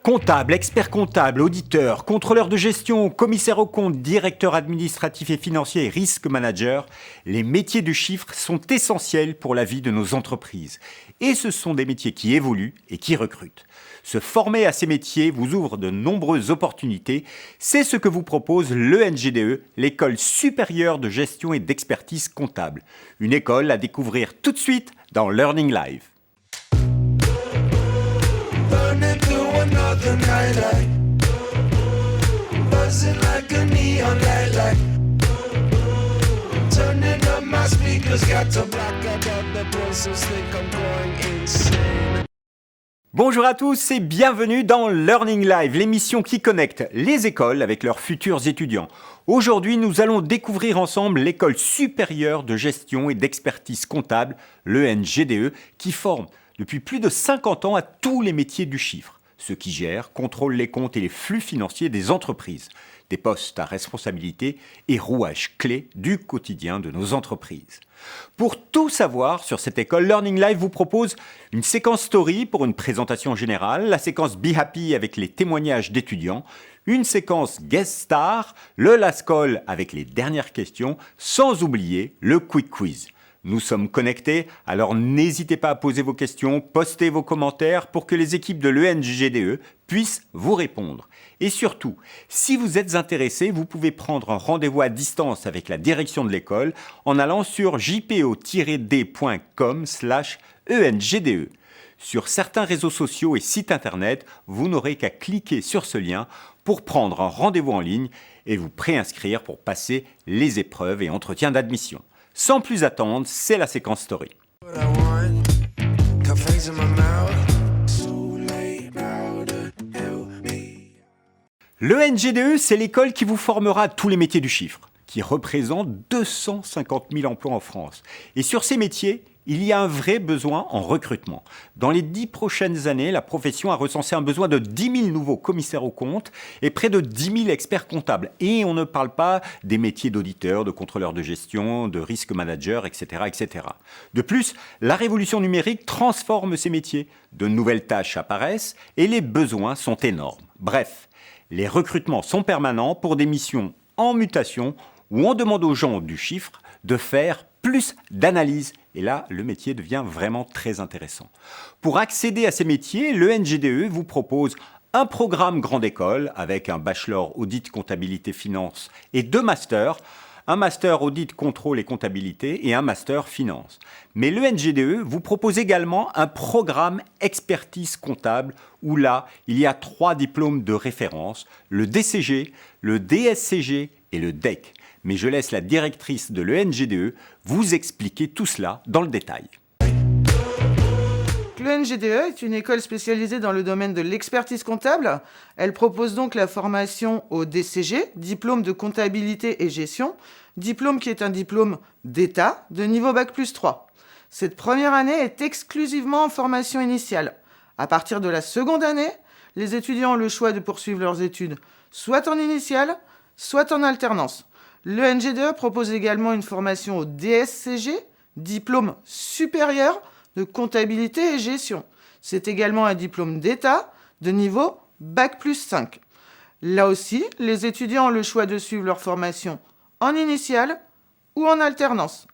Comptable, expert comptable, auditeur, contrôleur de gestion, commissaire aux comptes, directeur administratif et financier et risk manager, les métiers du chiffre sont essentiels pour la vie de nos entreprises. Et ce sont des métiers qui évoluent et qui recrutent. Se former à ces métiers vous ouvre de nombreuses opportunités. C'est ce que vous propose l'ENGDE, l'École supérieure de gestion et d'expertise comptable. Une école à découvrir tout de suite dans Learning Live. Burning through another night light, buzzing like a neon light. Turning up my speakers, got to block out all the voices, think I'm going insane. Bonjour à tous et bienvenue dans Learning Live, l'émission qui connecte les écoles avec leurs futurs étudiants. Aujourd'hui, nous allons découvrir ensemble l'École supérieure de gestion et d'expertise comptable, l'ENGDE, qui forme depuis plus de 50 ans à tous les métiers du chiffre, ceux qui gèrent, contrôlent les comptes et les flux financiers des entreprises, des postes à responsabilité et rouages clés du quotidien de nos entreprises. Pour tout savoir sur cette école, Learning Live vous propose une séquence story pour une présentation générale, la séquence Be Happy avec les témoignages d'étudiants, une séquence Guest Star, le Last Call avec les dernières questions, sans oublier le Quick Quiz. Nous sommes connectés, alors n'hésitez pas à poser vos questions, postez vos commentaires pour que les équipes de l'ENGDE puissent vous répondre. Et surtout, si vous êtes intéressé, vous pouvez prendre un rendez-vous à distance avec la direction de l'école en allant sur jpo-d.com/ENGDE. Sur certains réseaux sociaux et sites internet, vous n'aurez qu'à cliquer sur ce lien pour prendre un rendez-vous en ligne et vous préinscrire pour passer les épreuves et entretiens d'admission. Sans plus attendre, c'est la séquence story. What I want, cafes in my mouth, so late now to help me. L'ENGDE, c'est l'école qui vous formera à tous les métiers du chiffre, qui représente 250 000 emplois en France. Et sur ces métiers, il y a un vrai besoin en recrutement. Dans les 10 prochaines années, la profession a recensé un besoin de 10 000 nouveaux commissaires aux comptes et près de 10 000 experts comptables. Et on ne parle pas des métiers d'auditeur, de contrôleur de gestion, de risk manager, etc., etc. De plus, la révolution numérique transforme ces métiers. De nouvelles tâches apparaissent et les besoins sont énormes. Bref, les recrutements sont permanents pour des missions en mutation où on demande aux gens du chiffre de faire plus d'analyse. Et là, le métier devient vraiment très intéressant. Pour accéder à ces métiers, l'ENGDE vous propose un programme grande école avec un bachelor audit comptabilité finance et 2 masters, un master audit contrôle et comptabilité et un master finance. Mais l'ENGDE vous propose également un programme expertise comptable où là, il y a 3 diplômes de référence, le DCG, le DSCG et le DEC. Mais je laisse la directrice de l'ENGDE vous expliquer tout cela dans le détail. L'ENGDE est une école spécialisée dans le domaine de l'expertise comptable. Elle propose donc la formation au DCG, diplôme de comptabilité et gestion, diplôme qui est un diplôme d'État de niveau Bac+3. Cette première année est exclusivement en formation initiale. À partir de la seconde année, les étudiants ont le choix de poursuivre leurs études soit en initiale, soit en alternance. L'ENGDE propose également une formation au DSCG, diplôme supérieur de comptabilité et gestion. C'est également un diplôme d'État de niveau Bac+5. Là aussi, les étudiants ont le choix de suivre leur formation en initiale ou en alternance.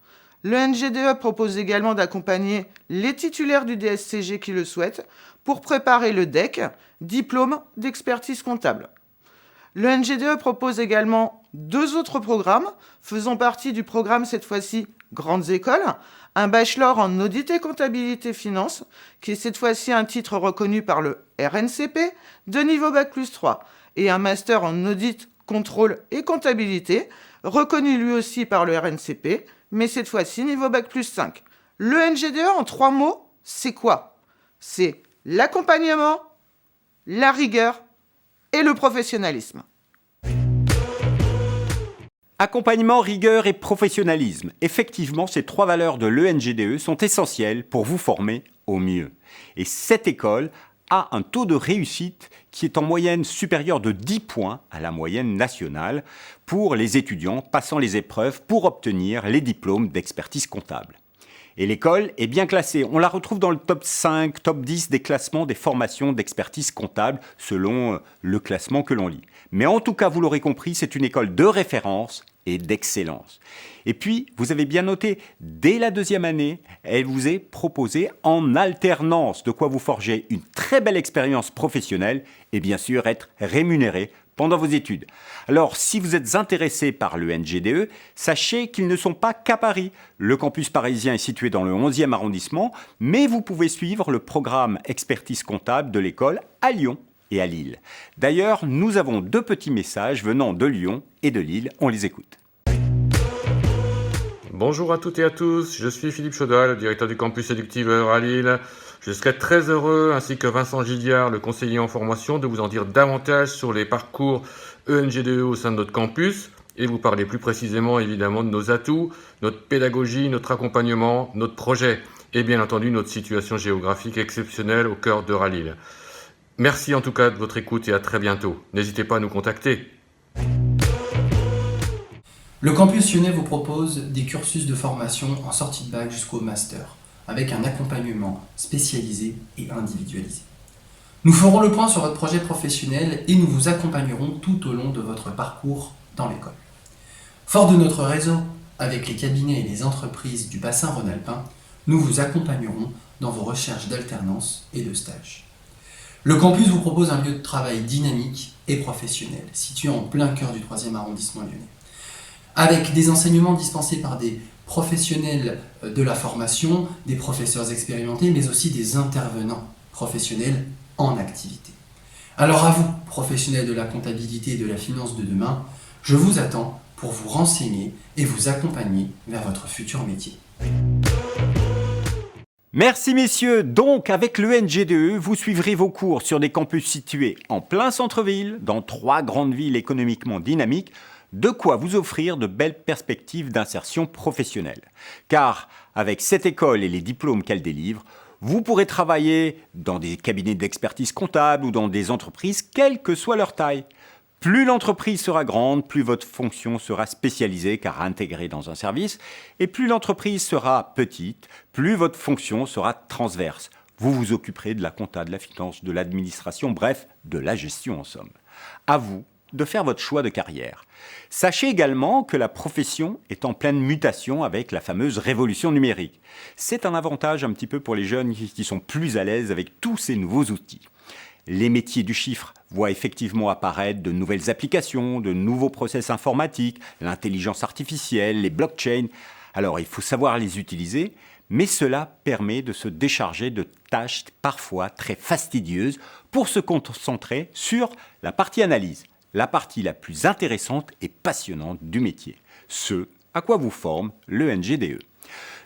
L'ENGDE propose également d'accompagner les titulaires du DSCG qui le souhaitent pour préparer le DEC, diplôme d'expertise comptable. L'ENGDE propose également 2 autres programmes, faisant partie du programme cette fois-ci Grandes Écoles, un bachelor en audit et comptabilité finance, qui est cette fois-ci un titre reconnu par le RNCP de niveau Bac+3, et un master en audit, contrôle et comptabilité, reconnu lui aussi par le RNCP, mais cette fois-ci niveau Bac+5. L'ENGDE, en 3 mots, c'est quoi? C'est l'accompagnement, la rigueur et le professionnalisme. Accompagnement, rigueur et professionnalisme. Effectivement, ces 3 valeurs de l'ENGDE sont essentielles pour vous former au mieux. Et cette école a un taux de réussite qui est en moyenne supérieur de 10 points à la moyenne nationale pour les étudiants passant les épreuves pour obtenir les diplômes d'expertise comptable. Et l'école est bien classée. On la retrouve dans le top 5, top 10 des classements des formations d'expertise comptable, selon le classement que l'on lit. Mais en tout cas, vous l'aurez compris, c'est une école de référence et d'excellence. Et puis, vous avez bien noté, dès la 2e année, elle vous est proposée en alternance, de quoi vous forger une très belle expérience professionnelle et bien sûr être rémunéré pendant vos études. Alors, si vous êtes intéressé par le NGDE, sachez qu'ils ne sont pas qu'à Paris. Le campus parisien est situé dans le 11e arrondissement, mais vous pouvez suivre le programme expertise comptable de l'école à Lyon et à Lille. D'ailleurs, nous avons 2 petits messages venant de Lyon et de Lille. On les écoute. Bonjour à toutes et à tous, je suis Philippe Chaudal, le directeur du campus Éductiveur à Lille. Je serai très heureux, ainsi que Vincent Gilliard, le conseiller en formation, de vous en dire davantage sur les parcours ENGDE au sein de notre campus et vous parler plus précisément évidemment de nos atouts, notre pédagogie, notre accompagnement, notre projet et bien entendu notre situation géographique exceptionnelle au cœur de Rallye. Merci en tout cas de votre écoute et à très bientôt. N'hésitez pas à nous contacter. Le campus lyonnais vous propose des cursus de formation en sortie de bac jusqu'au master, avec un accompagnement spécialisé et individualisé. Nous ferons le point sur votre projet professionnel et nous vous accompagnerons tout au long de votre parcours dans l'école. Fort de notre réseau avec les cabinets et les entreprises du bassin rhône-alpin, nous vous accompagnerons dans vos recherches d'alternance et de stage. Le campus vous propose un lieu de travail dynamique et professionnel, situé en plein cœur du 3e arrondissement lyonnais, avec des enseignements dispensés par des professionnels de la formation, des professeurs expérimentés, mais aussi des intervenants professionnels en activité. Alors à vous, professionnels de la comptabilité et de la finance de demain, je vous attends pour vous renseigner et vous accompagner vers votre futur métier. Merci messieurs. Donc avec le NGDE, vous suivrez vos cours sur des campus situés en plein centre-ville, dans 3 grandes villes économiquement dynamiques, de quoi vous offrir de belles perspectives d'insertion professionnelle. Car avec cette école et les diplômes qu'elle délivre, vous pourrez travailler dans des cabinets d'expertise comptable ou dans des entreprises, quelle que soit leur taille. Plus l'entreprise sera grande, plus votre fonction sera spécialisée car intégrée dans un service, et plus l'entreprise sera petite, plus votre fonction sera transverse. Vous vous occuperez de la compta, de la finance, de l'administration, bref, de la gestion en somme. À vous de faire votre choix de carrière. Sachez également que la profession est en pleine mutation avec la fameuse révolution numérique. C'est un avantage un petit peu pour les jeunes qui sont plus à l'aise avec tous ces nouveaux outils. Les métiers du chiffre voient effectivement apparaître de nouvelles applications, de nouveaux process informatiques, l'intelligence artificielle, les blockchains. Alors il faut savoir les utiliser, mais cela permet de se décharger de tâches parfois très fastidieuses pour se concentrer sur la partie analyse, la partie la plus intéressante et passionnante du métier, ce à quoi vous forme le NGDE.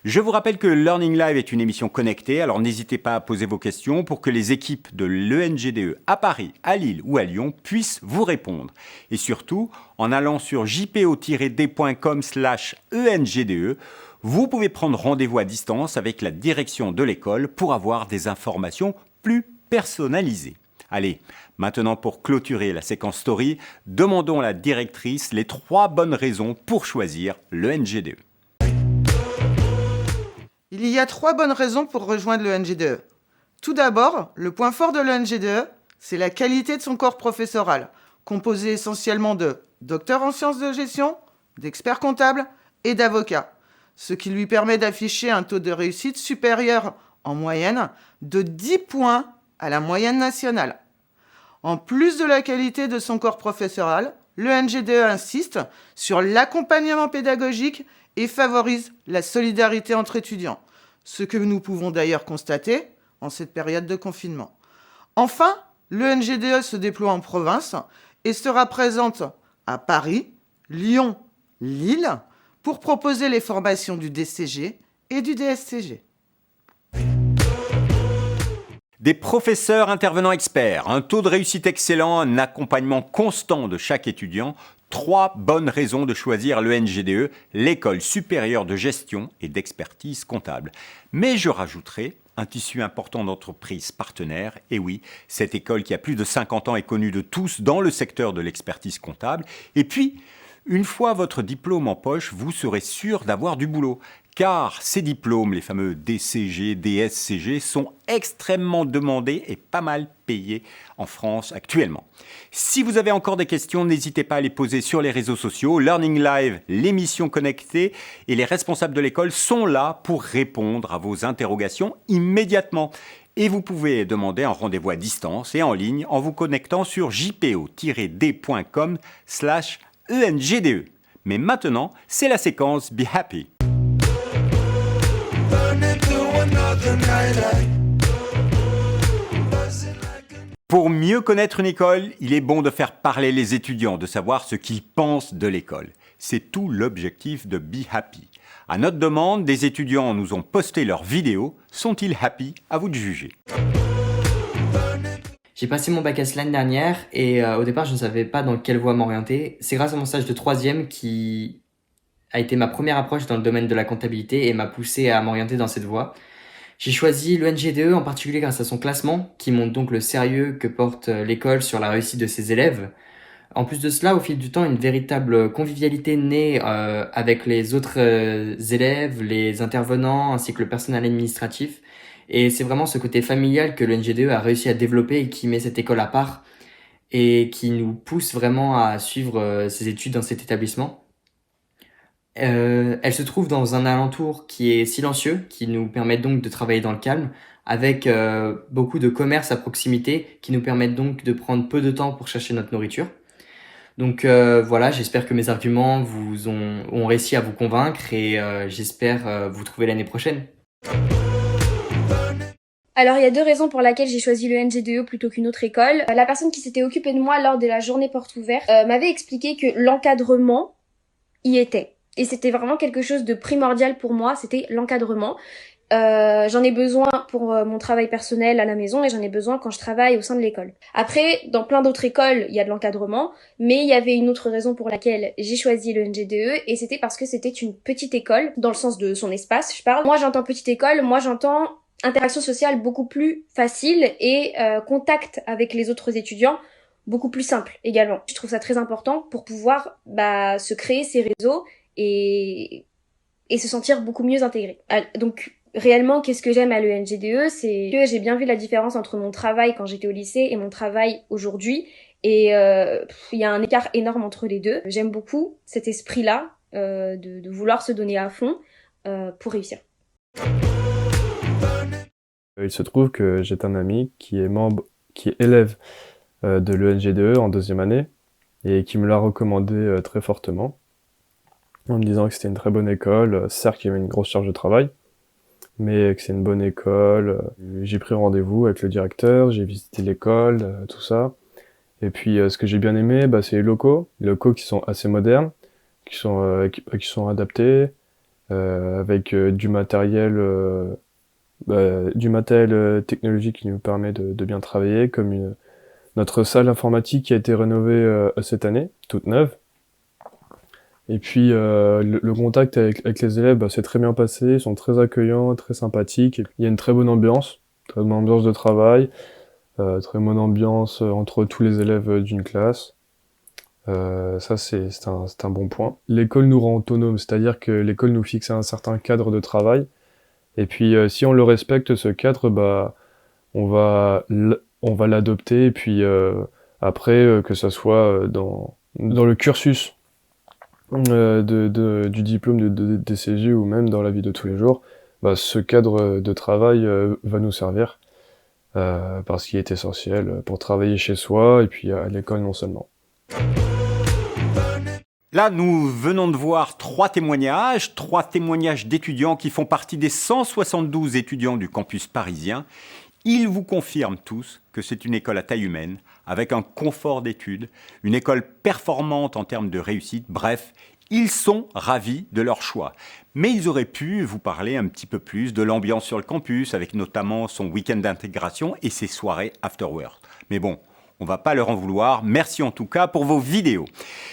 Je vous rappelle que Learning Live est une émission connectée, alors n'hésitez pas à poser vos questions pour que les équipes de l'ENGDE à Paris, à Lille ou à Lyon puissent vous répondre. Et surtout, en allant sur jpo-d.com/ENGDE, vous pouvez prendre rendez-vous à distance avec la direction de l'école pour avoir des informations plus personnalisées. Allez, maintenant pour clôturer la séquence story, demandons à la directrice les 3 bonnes raisons pour choisir le NGDE. Il y a 3 bonnes raisons pour rejoindre le NGDE. Tout d'abord, le point fort de le NGDE, c'est la qualité de son corps professoral, composé essentiellement de docteurs en sciences de gestion, d'experts comptables et d'avocats, ce qui lui permet d'afficher un taux de réussite supérieur en moyenne de 10 points à la moyenne nationale. En plus de la qualité de son corps professoral, le NGDE insiste sur l'accompagnement pédagogique et favorise la solidarité entre étudiants, ce que nous pouvons d'ailleurs constater en cette période de confinement. Enfin, le NGDE se déploie en province et sera présente à Paris, Lyon, Lille, pour proposer les formations du DCG et du DSCG. Des professeurs intervenants experts, un taux de réussite excellent, un accompagnement constant de chaque étudiant, 3 bonnes raisons de choisir le NGDE, l'école supérieure de gestion et d'expertise comptable. Mais je rajouterai un tissu important d'entreprises partenaires. Et oui, cette école qui a plus de 50 ans est connue de tous dans le secteur de l'expertise comptable. Et puis, Une fois votre diplôme en poche, vous serez sûr d'avoir du boulot. Car ces diplômes, les fameux DCG, DSCG, sont extrêmement demandés et pas mal payés en France actuellement. Si vous avez encore des questions, n'hésitez pas à les poser sur les réseaux sociaux. Learning Live, l'émission connectée et les responsables de l'école sont là pour répondre à vos interrogations immédiatement. Et vous pouvez demander un rendez-vous à distance et en ligne en vous connectant sur jpo-d.com/ENGDE. Mais maintenant, c'est la séquence Be Happy. Burning through another night. Buzzing like a Pour mieux connaître une école, il est bon de faire parler les étudiants, de savoir ce qu'ils pensent de l'école. C'est tout l'objectif de Be Happy. À notre demande, des étudiants nous ont posté leurs vidéos. Sont-ils happy? À vous de juger. J'ai passé mon bac S l'année dernière et au départ je ne savais pas dans quelle voie m'orienter. C'est grâce à mon stage de troisième qui a été ma première approche dans le domaine de la comptabilité et m'a poussé à m'orienter dans cette voie. J'ai choisi l'ENGDE en particulier grâce à son classement qui montre donc le sérieux que porte l'école sur la réussite de ses élèves. En plus de cela, au fil du temps, une véritable convivialité naît avec les autres élèves, les intervenants ainsi que le personnel administratif. Et c'est vraiment ce côté familial que l'ENGDE a réussi à développer et qui met cette école à part et qui nous pousse vraiment à suivre ses études dans cet établissement. Elle se trouve dans un alentour qui est silencieux, qui nous permet donc de travailler dans le calme, avec beaucoup de commerces à proximité qui nous permettent donc de prendre peu de temps pour chercher notre nourriture. Donc voilà, j'espère que mes arguments ont réussi à vous convaincre et j'espère vous trouver l'année prochaine. Alors, il y a 2 raisons pour lesquelles j'ai choisi le NGDE plutôt qu'une autre école. La personne qui s'était occupée de moi lors de la journée porte ouverte m'avait expliqué que l'encadrement y était. Et c'était vraiment quelque chose de primordial pour moi, c'était l'encadrement. J'en ai besoin pour mon travail personnel à la maison et j'en ai besoin quand je travaille au sein de l'école. Après, dans plein d'autres écoles, il y a de l'encadrement, mais il y avait une autre raison pour laquelle j'ai choisi le NGDE et c'était parce que c'était une petite école, dans le sens de son espace, je parle. Moi, j'entends petite école, moi j'entends interaction sociale beaucoup plus facile et contact avec les autres étudiants beaucoup plus simple également. Je trouve ça très important pour pouvoir se créer ces réseaux et se sentir beaucoup mieux intégré. Donc réellement, qu'est-ce que j'aime à l'ENGDE, c'est que j'ai bien vu la différence entre mon travail quand j'étais au lycée et mon travail aujourd'hui. Et il y a un écart énorme entre les deux. J'aime beaucoup cet esprit-là de vouloir se donner à fond pour réussir. Il se trouve que j'ai un ami qui est élève de l'ENGDE en 2e année et qui me l'a recommandé très fortement en me disant que c'était une très bonne école, certes qu'il y avait une grosse charge de travail, mais que c'est une bonne école. J'ai pris rendez-vous avec le directeur, j'ai visité l'école, tout ça. Et puis ce que j'ai bien aimé, c'est les locaux qui sont assez modernes, qui sont adaptés, avec du matériel technologique qui nous permet de bien travailler, comme notre salle informatique qui a été rénovée cette année, toute neuve. Et puis le contact avec les élèves s'est très bien passé, ils sont très accueillants, très sympathiques. Il y a une très bonne ambiance de travail, très bonne ambiance entre tous les élèves d'une classe. Ça c'est un bon point. L'école nous rend autonomes, c'est-à-dire que l'école nous fixe un certain cadre de travail. Et puis si on le respecte, ce cadre, on va l'adopter. Et puis après, que ça soit dans le cursus du diplôme de DCG ou même dans la vie de tous les jours, ce cadre de travail va nous servir parce qu'il est essentiel pour travailler chez soi et puis à l'école non seulement. Là, nous venons de voir 3 témoignages d'étudiants qui font partie des 172 étudiants du campus parisien. Ils vous confirment tous que c'est une école à taille humaine, avec un confort d'études, une école performante en termes de réussite. Bref, ils sont ravis de leur choix. Mais ils auraient pu vous parler un petit peu plus de l'ambiance sur le campus, avec notamment son week-end d'intégration et ses soirées afterwork. Mais bon, on va pas leur en vouloir. Merci en tout cas pour vos vidéos.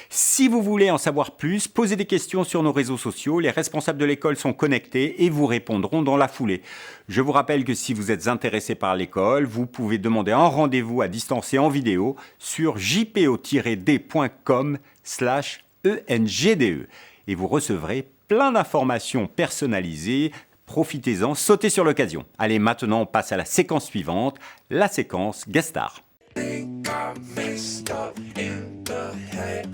Si vous voulez en savoir plus, posez des questions sur nos réseaux sociaux. Les responsables de l'école sont connectés et vous répondront dans la foulée. Je vous rappelle que si vous êtes intéressé par l'école, vous pouvez demander un rendez-vous à distance et en vidéo sur jpo-d.com/ENGDE. ENGDE et vous recevrez plein d'informations personnalisées. Profitez-en, sautez sur l'occasion. Allez, maintenant on passe à la séquence suivante, la séquence Guest Star. Think I messed up in the head.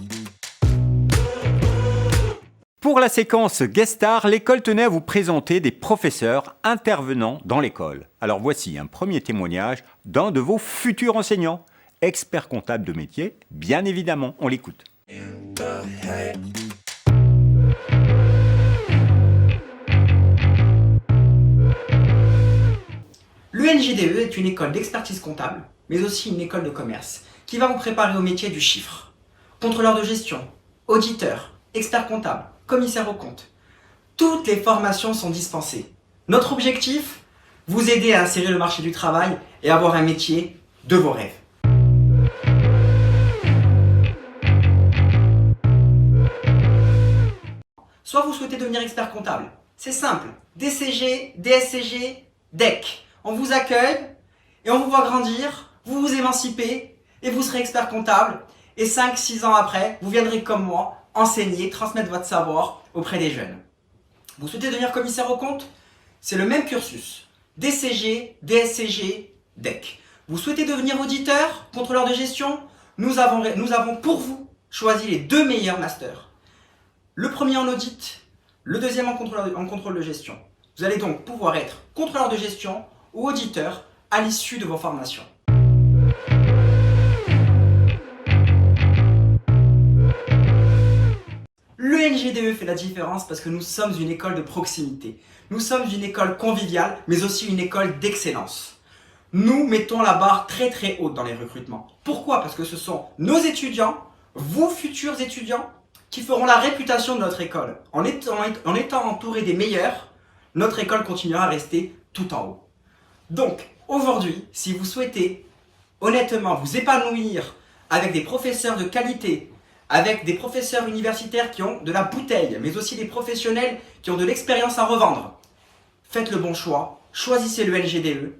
Pour la séquence Guest Star, l'école tenait à vous présenter des professeurs intervenant dans l'école. Alors voici un premier témoignage d'un de vos futurs enseignants, expert comptable de métier, bien évidemment, on l'écoute. In the head. L'ENGDE est une école d'expertise comptable, mais aussi une école de commerce, qui va vous préparer au métier du chiffre. Contrôleur de gestion, auditeur, expert comptable, commissaire aux comptes. Toutes les formations sont dispensées. Notre objectif, vous aider à insérer le marché du travail et avoir un métier de vos rêves. Soit vous souhaitez devenir expert comptable. C'est simple, DCG, DSCG, DEC. On vous accueille et on vous voit grandir, vous vous émancipez et vous serez expert comptable. Et 5-6 ans après, vous viendrez comme moi enseigner, transmettre votre savoir auprès des jeunes. Vous souhaitez devenir commissaire aux comptes? C'est le même cursus. DCG, DSCG, DEC. Vous souhaitez devenir auditeur, contrôleur de gestion? Nous avons pour vous choisi les 2 meilleurs masters. Le premier en audit, le deuxième en contrôle de gestion. Vous allez donc pouvoir être contrôleur de gestion ou auditeur à l'issue de vos formations. L'ENGDE fait la différence parce que nous sommes une école de proximité. Nous sommes une école conviviale, mais aussi une école d'excellence. Nous mettons la barre très très haute dans les recrutements. Pourquoi? Parce que ce sont nos étudiants, vos futurs étudiants, qui feront la réputation de notre école. En étant entourés des meilleurs, notre école continuera à rester tout en haut. Donc, aujourd'hui, si vous souhaitez honnêtement vous épanouir avec des professeurs de qualité, avec des professeurs universitaires qui ont de la bouteille, mais aussi des professionnels qui ont de l'expérience à revendre, faites le bon choix, choisissez le LGDE,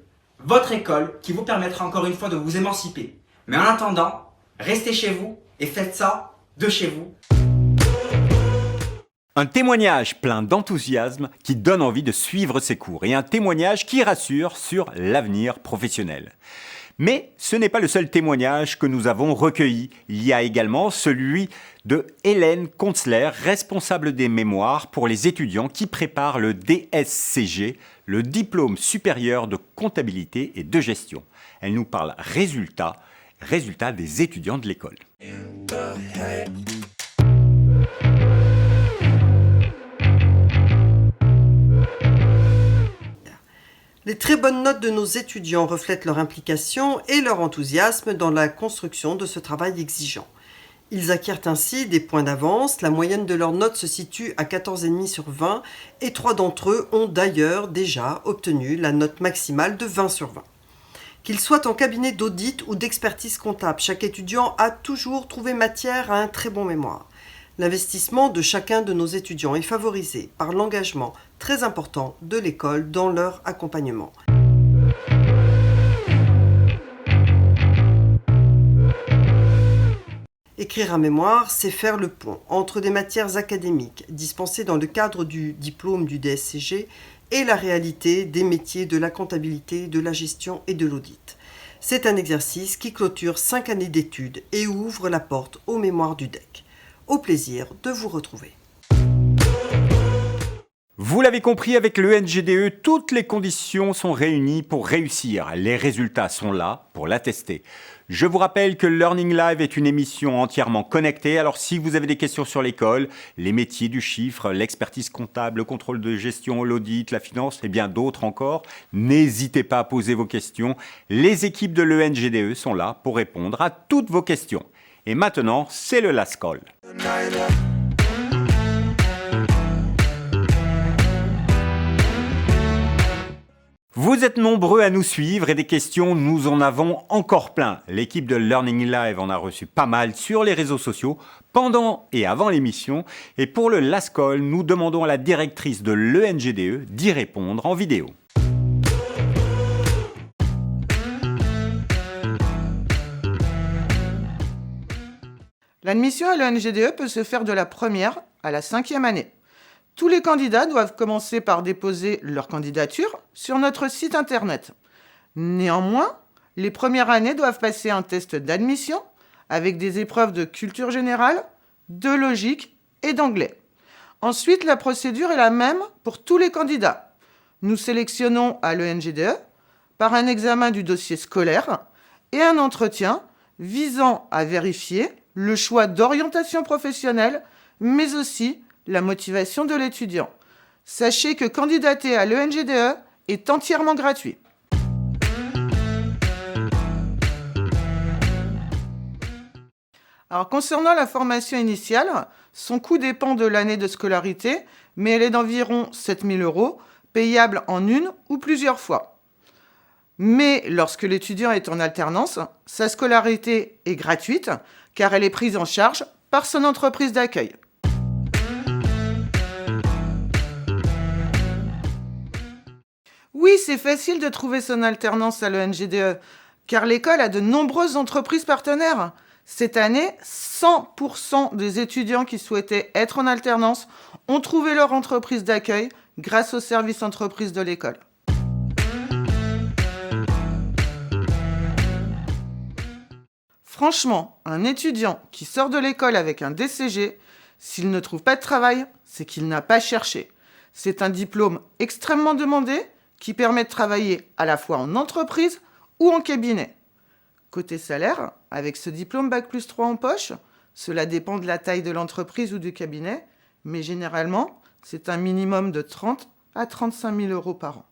votre école qui vous permettra encore une fois de vous émanciper. Mais en attendant, restez chez vous et faites ça de chez vous. Un témoignage plein d'enthousiasme qui donne envie de suivre ses cours et un témoignage qui rassure sur l'avenir professionnel. Mais ce n'est pas le seul témoignage que nous avons recueilli. Il y a également celui de Hélène Konzler, responsable des mémoires pour les étudiants qui préparent le DSCG, le diplôme supérieur de comptabilité et de gestion. Elle nous parle résultats des étudiants de l'école. In the head. Les très bonnes notes de nos étudiants reflètent leur implication et leur enthousiasme dans la construction de ce travail exigeant. Ils acquièrent ainsi des points d'avance, la moyenne de leurs notes se situe à 14,5 sur 20 et 3 d'entre eux ont d'ailleurs déjà obtenu la note maximale de 20 sur 20. Qu'ils soient en cabinet d'audit ou d'expertise comptable, chaque étudiant a toujours trouvé matière à un très bon mémoire. L'investissement de chacun de nos étudiants est favorisé par l'engagement très important de l'école dans leur accompagnement. Écrire un mémoire, c'est faire le pont entre des matières académiques dispensées dans le cadre du diplôme du DSCG et la réalité des métiers de la comptabilité, de la gestion et de l'audit. C'est un exercice qui clôture 5 années d'études et ouvre la porte au mémoire du DEC. Au plaisir de vous retrouver. Vous l'avez compris, avec le NGDE, toutes les conditions sont réunies pour réussir. Les résultats sont là pour l'attester. Je vous rappelle que Learning Live est une émission entièrement connectée. Alors si vous avez des questions sur l'école, les métiers du chiffre, l'expertise comptable, le contrôle de gestion, l'audit, la finance et bien d'autres encore, n'hésitez pas à poser vos questions. Les équipes de l'ENGDE sont là pour répondre à toutes vos questions. Et maintenant, c'est le last call. Vous êtes nombreux à nous suivre et des questions, nous en avons encore plein. L'équipe de Learning Live en a reçu pas mal sur les réseaux sociaux pendant et avant l'émission. Et pour le last call, nous demandons à la directrice de l'ENGDE d'y répondre en vidéo. L'admission à l'ENGDE peut se faire de la première à la 5e année. Tous les candidats doivent commencer par déposer leur candidature sur notre site internet. Néanmoins, les premières années doivent passer un test d'admission avec des épreuves de culture générale, de logique et d'anglais. Ensuite, la procédure est la même pour tous les candidats. Nous sélectionnons à l'ENGDE par un examen du dossier scolaire et un entretien visant à vérifier le choix d'orientation professionnelle, mais aussi la motivation de l'étudiant. Sachez que candidater à l'ENGDE est entièrement gratuit. Alors, concernant la formation initiale, son coût dépend de l'année de scolarité, mais elle est d'environ 7 000 €, payable en une ou plusieurs fois. Mais lorsque l'étudiant est en alternance, sa scolarité est gratuite, car elle est prise en charge par son entreprise d'accueil. Oui, c'est facile de trouver son alternance à l'ENGDE, car l'école a de nombreuses entreprises partenaires. Cette année, 100% des étudiants qui souhaitaient être en alternance ont trouvé leur entreprise d'accueil grâce au service entreprise de l'école. Franchement, un étudiant qui sort de l'école avec un DCG, s'il ne trouve pas de travail, c'est qu'il n'a pas cherché. C'est un diplôme extrêmement demandé qui permet de travailler à la fois en entreprise ou en cabinet. Côté salaire, avec ce diplôme Bac+3 en poche, cela dépend de la taille de l'entreprise ou du cabinet, mais généralement, c'est un minimum de 30 à 35 000 € par an.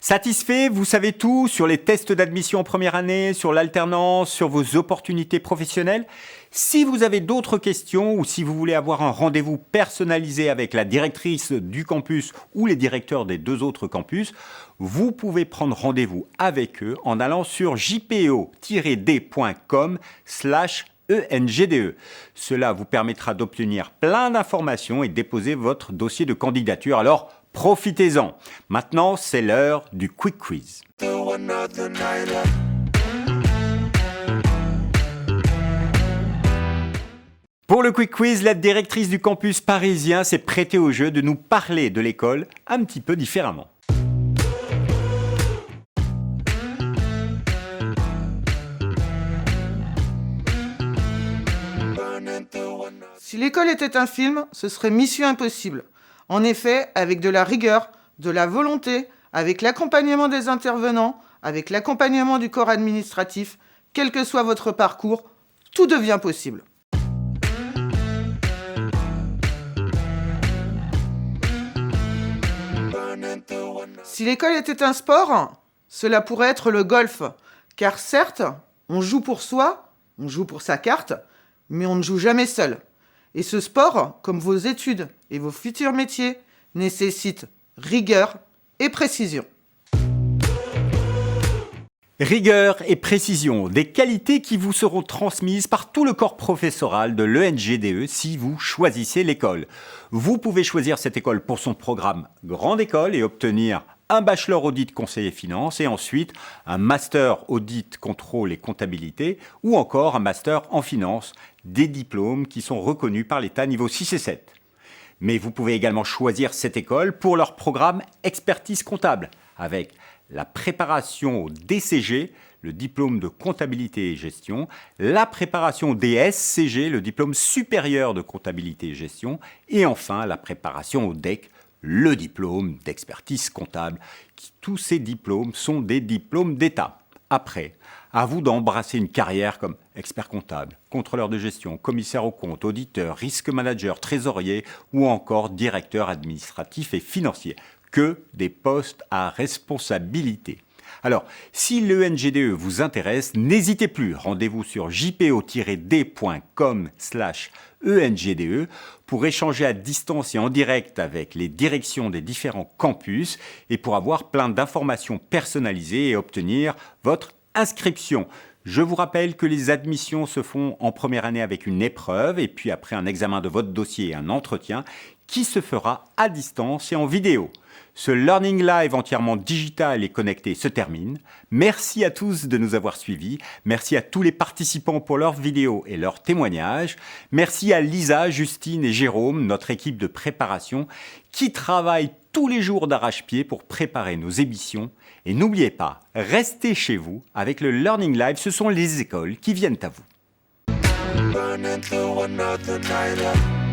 Satisfait, vous savez tout sur les tests d'admission en première année, sur l'alternance, sur vos opportunités professionnelles. Si vous avez d'autres questions ou si vous voulez avoir un rendez-vous personnalisé avec la directrice du campus ou les directeurs des 2 autres campus, vous pouvez prendre rendez-vous avec eux en allant sur jpo-d.com/ENGDE. Cela vous permettra d'obtenir plein d'informations et déposer votre dossier de candidature. Alors, profitez-en. Maintenant, c'est l'heure du Quick Quiz. Pour le Quick Quiz, la directrice du campus parisien s'est prêtée au jeu de nous parler de l'école un petit peu différemment. Si l'école était un film, ce serait Mission Impossible. En effet, avec de la rigueur, de la volonté, avec l'accompagnement des intervenants, avec l'accompagnement du corps administratif, quel que soit votre parcours, tout devient possible. Si l'école était un sport, cela pourrait être le golf. Car certes, on joue pour soi, on joue pour sa carte, mais on ne joue jamais seul. Et ce sport, comme vos études et vos futurs métiers, nécessite rigueur et précision. Rigueur et précision, des qualités qui vous seront transmises par tout le corps professoral de l'ENGDE si vous choisissez l'école. Vous pouvez choisir cette école pour son programme Grande École et obtenir un bachelor audit conseiller finance et ensuite un master audit contrôle et comptabilité ou encore un master en finance, des diplômes qui sont reconnus par l'État niveau 6 et 7. Mais vous pouvez également choisir cette école pour leur programme expertise comptable avec la préparation au DCG, le diplôme de comptabilité et gestion, la préparation au DSCG, le diplôme supérieur de comptabilité et gestion, et enfin la préparation au DEC, le diplôme d'expertise comptable. Tous ces diplômes sont des diplômes d'État. Après, à vous d'embrasser une carrière comme expert comptable, contrôleur de gestion, commissaire aux comptes, auditeur, risque manager, trésorier ou encore directeur administratif et financier. Que des postes à responsabilité. Alors, si l'ENGDE vous intéresse, n'hésitez plus, rendez-vous sur jpo-d.com/ENGDE pour échanger à distance et en direct avec les directions des différents campus et pour avoir plein d'informations personnalisées et obtenir votre inscription. Je vous rappelle que les admissions se font en première année avec une épreuve et puis après un examen de votre dossier et un entretien qui se fera à distance et en vidéo. Ce Learning Live entièrement digital et connecté se termine. Merci à tous de nous avoir suivis. Merci à tous les participants pour leurs vidéos et leurs témoignages. Merci à Lisa, Justine et Jérôme, notre équipe de préparation, qui travaille tous les jours d'arrache-pied pour préparer nos émissions. Et n'oubliez pas, restez chez vous avec le Learning Live, ce sont les écoles qui viennent à vous. Burning through another night.